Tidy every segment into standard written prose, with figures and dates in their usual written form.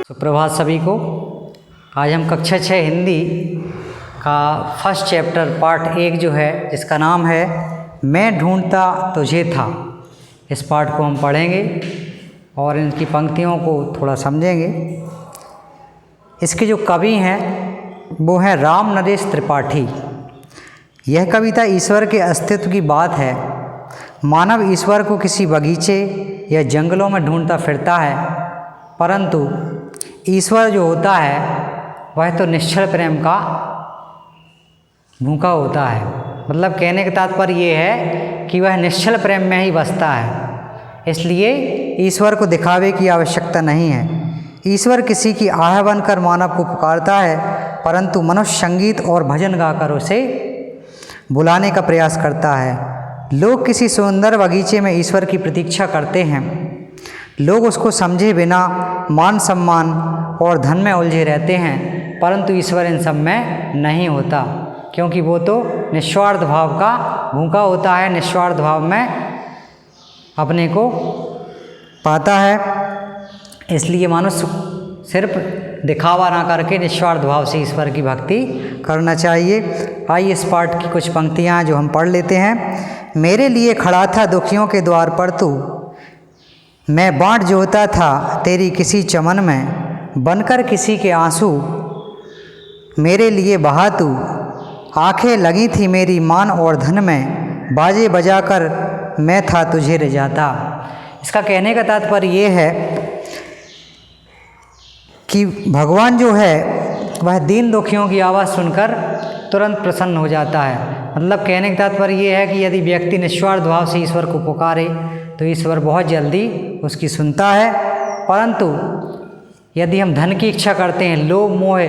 सुप्रभात सभी को। आज हम कक्षा 6 हिंदी का फर्स्ट चैप्टर पार्ट 1 जो है, जिसका नाम है मैं ढूंढता तुझे था, इस पार्ट को हम पढ़ेंगे और इनकी पंक्तियों को थोड़ा समझेंगे। इसके जो कवि हैं वो हैं राम नरेश त्रिपाठी। यह कविता ईश्वर के अस्तित्व की बात है। मानव ईश्वर को किसी बगीचे या जंगलों में ढूंढता फिरता है, परंतु ईश्वर जो होता है वह तो निश्चल प्रेम का भूखा होता है। मतलब कहने का तात्पर्य ये है कि वह निश्चल प्रेम में ही बसता है, इसलिए ईश्वर को दिखावे की आवश्यकता नहीं है। ईश्वर किसी की आह बनकर मानव को पुकारता है, परंतु मनुष्य संगीत और भजन गाकर उसे बुलाने का प्रयास करता है। लोग किसी सुंदर बगीचे में ईश्वर की प्रतीक्षा करते हैं। लोग उसको समझे बिना मान सम्मान और धन में उलझे रहते हैं, परंतु ईश्वर इन सब में नहीं होता, क्योंकि वो तो निस्वार्थ भाव का भूखा होता है। निस्वार्थ भाव में अपने को पाता है, इसलिए मनुष्य सिर्फ दिखावा ना करके निस्वार्थ भाव से ईश्वर की भक्ति करना चाहिए। आइए इस पाठ की कुछ पंक्तियाँ जो हम पढ़ लेते हैं। मेरे लिए खड़ा था दुखियों के द्वार पर तू, मैं बाट जोता था तेरी किसी चमन में, बनकर किसी के आंसू मेरे लिए बहा तू, आंखें लगी थी मेरी मान और धन में, बाजे बजाकर मैं था तुझे रिझाता। इसका कहने का तात्पर्य ये है कि भगवान जो है वह दीन दुखियों की आवाज़ सुनकर तुरंत प्रसन्न हो जाता है। मतलब कहने का तात्पर्य ये है कि यदि व्यक्ति निस्वार्थ भाव से ईश्वर को पुकारे तो ईश्वर बहुत जल्दी उसकी सुनता है, परंतु यदि हम धन की इच्छा करते हैं, लोभ मोह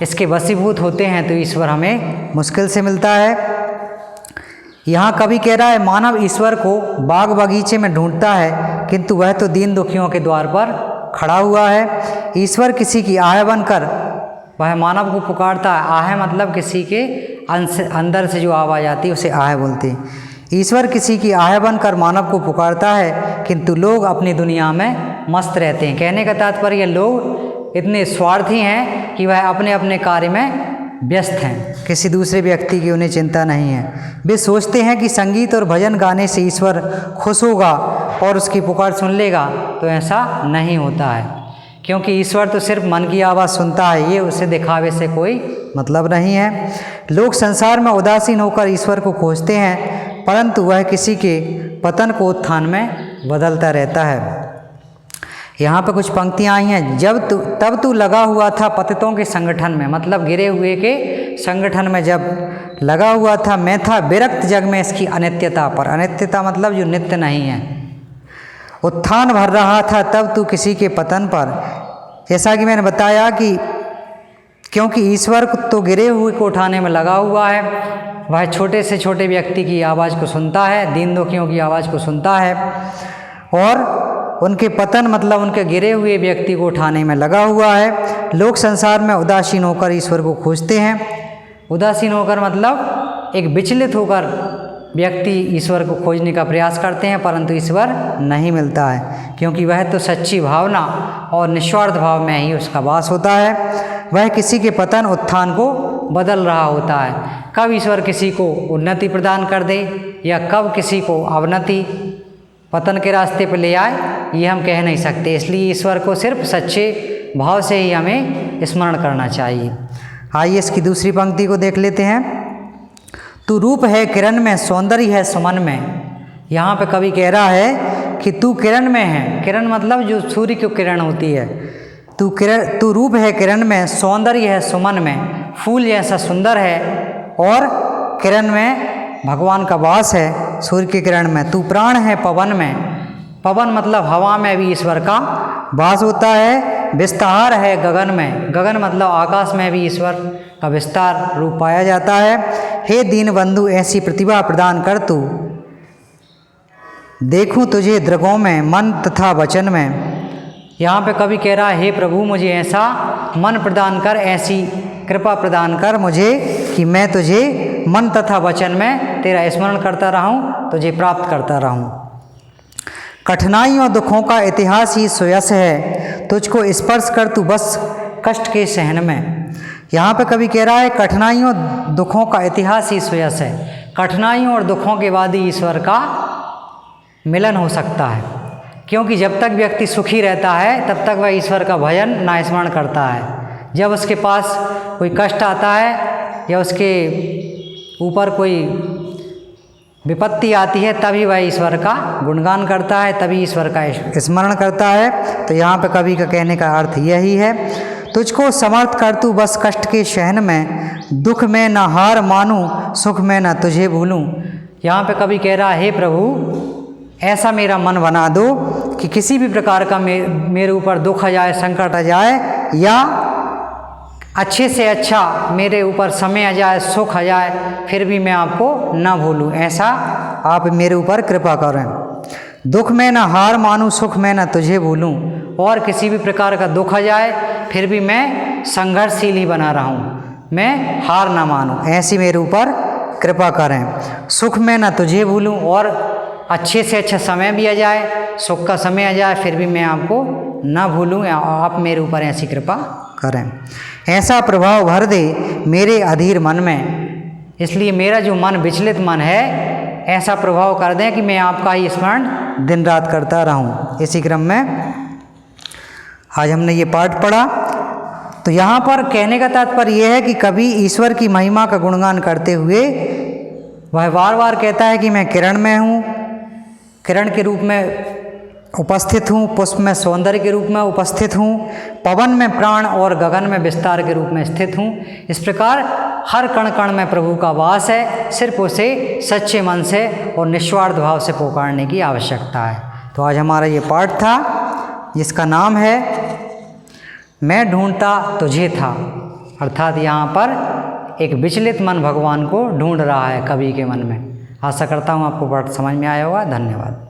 इसके वशीभूत होते हैं, तो ईश्वर हमें मुश्किल से मिलता है। यहाँ कवि कह रहा है मानव ईश्वर को बाग बगीचे में ढूंढता है, किंतु वह तो दीन दुखियों के द्वार पर खड़ा हुआ है। ईश्वर किसी की आह बनकर वह मानव को पुकारता है। आह मतलब किसी के अंदर से जो आवाज़ आती है उसे आह बोलते हैं। ईश्वर किसी की आह बनकर मानव को पुकारता है, किंतु लोग अपनी दुनिया में मस्त रहते हैं। कहने का तात्पर्य लोग इतने स्वार्थी हैं कि वह अपने अपने कार्य में व्यस्त हैं, किसी दूसरे व्यक्ति की उन्हें चिंता नहीं है। वे सोचते हैं कि संगीत और भजन गाने से ईश्वर खुश होगा और उसकी पुकार सुन लेगा, तो ऐसा नहीं होता है, क्योंकि ईश्वर तो सिर्फ मन की आवाज़ सुनता है, ये उसे दिखावे से कोई मतलब नहीं है। लोग संसार में उदासीन होकर ईश्वर को खोजते हैं, परंतु वह किसी के पतन को उत्थान में बदलता रहता है। यहाँ पे कुछ पंक्तियाँ आई हैं। तब तू लगा हुआ था पतितों के संगठन में, मतलब गिरे हुए के संगठन में जब लगा हुआ था, मैं था विरक्त जग में इसकी अनित्यता पर। अनित्यता मतलब जो नित्य नहीं है। उत्थान भर रहा था तब तू किसी के पतन पर। जैसा कि मैंने बताया कि क्योंकि ईश्वर तो गिरे हुए को उठाने में लगा हुआ है, वह छोटे से छोटे व्यक्ति की आवाज़ को सुनता है, दीन दुखियों की आवाज़ को सुनता है, और उनके पतन मतलब उनके गिरे हुए व्यक्ति को उठाने में लगा हुआ है। लोग संसार में उदासीन होकर ईश्वर को खोजते हैं। उदासीन होकर मतलब एक विचलित होकर व्यक्ति ईश्वर को खोजने का प्रयास करते हैं, परंतु ईश्वर नहीं मिलता है, क्योंकि वह तो सच्ची भावना और निस्वार्थ भाव में ही उसका वास होता है। वह किसी के पतन उत्थान को बदल रहा होता है। कब ईश्वर किसी को उन्नति प्रदान कर दे या कब किसी को अवनति पतन के रास्ते पर ले आए, ये हम कह नहीं सकते। इसलिए ईश्वर को सिर्फ सच्चे भाव से ही हमें स्मरण करना चाहिए। आइए इसकी दूसरी पंक्ति को देख लेते हैं। तू रूप है किरण में, सौंदर्य है सुमन में। यहाँ पे कवि कह रहा है कि तू किरण में है। किरण मतलब जो सूर्य की किरण होती है। तू रूप है किरण में, सौंदर्य है सुमन में। फूल जैसा सुंदर है और किरण में भगवान का वास है, सूर्य की किरण में। तू प्राण है पवन में। पवन मतलब हवा में भी ईश्वर का वास होता है। विस्तार है गगन में। गगन मतलब आकाश में भी ईश्वर का विस्तार रूप पाया जाता है। हे दीन बंधु ऐसी प्रतिभा प्रदान कर तू, देखूं तुझे दृगों में मन तथा वचन में। यहाँ पे कवि कह रहा है हे प्रभु मुझे ऐसा मन प्रदान कर, ऐसी कृपा प्रदान कर मुझे कि मैं तुझे मन तथा वचन में तेरा स्मरण करता रहूं, तुझे प्राप्त करता रहूं। कठिनाई और दुखों का इतिहास ही सुयस है, तुझको स्पर्श कर तू बस कष्ट के सहन में। यहाँ पे कवि कह रहा है कठिनाइयों दुखों का इतिहास ही सुयस है। कठिनाइयों और दुखों के बाद ही ईश्वर का मिलन हो सकता है, क्योंकि जब तक व्यक्ति सुखी रहता है तब तक वह ईश्वर का भजन ना स्मरण करता है। जब उसके पास कोई कष्ट आता है या उसके ऊपर कोई विपत्ति आती है तभी वह ईश्वर का गुणगान करता है, तभी ईश्वर का स्मरण करता है। तो यहाँ पे कवि का कहने का अर्थ यही है, तुझको समर्थ कर तू बस कष्ट के शहन में, दुख में न हार मानूं, सुख में न तुझे भूलूं। यहाँ पे कवि कह रहा है हे प्रभु, ऐसा मेरा मन बना दो कि किसी भी प्रकार का मेरे ऊपर दुख आ जाए, संकट आ जाए, या अच्छे से अच्छा मेरे ऊपर समय आ जाए, सुख आ जाए, फिर भी मैं आपको ना भूलूं। ऐसा आप मेरे ऊपर कृपा करें। दुख में ना हार मानूं, सुख में ना तुझे भूलूं। और किसी भी प्रकार का दुख आ जाए फिर भी मैं संघर्षशील ही बना रहूं, मैं हार ना मानूं, ऐसी मेरे ऊपर कृपा करें। सुख में ना तुझे भूलूं, और अच्छे से अच्छा समय भी आ जाए, सुख का समय आ जाए, फिर भी मैं आपको ना भूलूं, आप मेरे ऊपर ऐसी कृपा करें। ऐसा प्रभाव भर दे मेरे अधीर मन में, इसलिए मेरा जो मन विचलित मन है ऐसा प्रभाव कर दें कि मैं आपका ही स्मरण दिन रात करता रहूं। इसी क्रम में आज हमने ये पाठ पढ़ा। तो यहाँ पर कहने का तात्पर्य यह है कि कवि ईश्वर की महिमा का गुणगान करते हुए वह बार बार कहता है कि मैं किरण में हूँ, किरण के रूप में उपस्थित हूँ, पुष्प में सौंदर्य के रूप में उपस्थित हूँ, पवन में प्राण और गगन में विस्तार के रूप में स्थित हूँ। इस प्रकार हर कण कण में प्रभु का वास है, सिर्फ उसे सच्चे मन से और निस्वार्थ भाव से पुकारने की आवश्यकता है। तो आज हमारा ये पाठ था जिसका नाम है मैं ढूंढता तुझे था, अर्थात यहाँ पर एक विचलित मन भगवान को ढूंढ रहा है कवि के मन में। आशा करता हूँ आपको पाठ समझ में आया होगा। धन्यवाद।